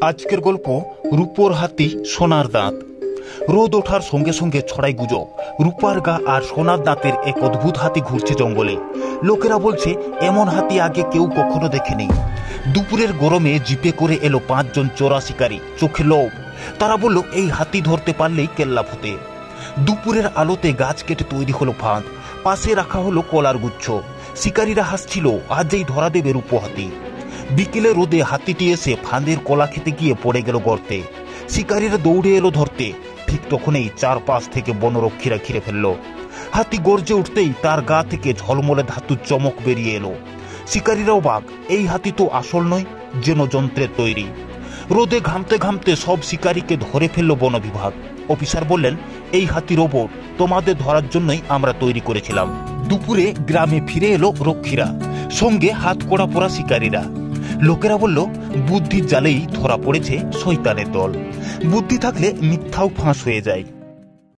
আজকের গল্প রূপোর হাতি সোনার দাঁত। রোদ ওঠার সঙ্গে সঙ্গে ছড়াই গুজব, রূপার গা আর সোনার দাঁতের এক অদ্ভুত হাতি ঘুরছে জঙ্গলে। লোকেরা বলছে এমন হাতি আগে কেউ কখনো দেখেনি। দুপুরের গরমে জিপে করে এলো 5 জন চোরা শিকারী, চোখে লোভ। তারা বলল এই হাতি ধরতে পারলেই কেল্লা ফতে। দুপুরের আলোতে গাছ কেটে তৈরি হলো ফাঁদ, পাশে রাখা হলো কলার গুচ্ছ। শিকারীরা হাসছিল, আজই ধরা দেবে রূপো হাতি। বিকেলে রোদে হাতিটি এসে ফাঁদের কলা খেতে গিয়ে পড়ে গেল গর্তে। শিকারীরা দৌড়ে এলো ধরতে, ঠিক তখনই চারপাশ থেকে বনরক্ষীরা ঘিরে ফেলল। হাতি গর্জে উঠতেই তার গা থেকে ঝলমলে ধাতুর চমক বেরিয়ে এলো। শিকারীরাও বাঘ, এই হাতি তো আসল নয়, যেন যন্ত্রের তৈরি। রোদে ঘামতে ঘামতে সব শিকারীকে ধরে ফেলল বন বিভাগ। অফিসার বললেন, এই হাতি রোবট, তোমাদের ধরার জন্যই আমরা তৈরি করেছিলাম। দুপুরে গ্রামে ফিরে এলো রক্ষীরা, সঙ্গে হাত কড়া পরা শিকারীরা। লোকেরা বলল, বুদ্ধির জালেই ধরা পড়েছে শয়তানের দল। বুদ্ধি থাকলে মিথ্যাও ফাঁস হয়ে যায়।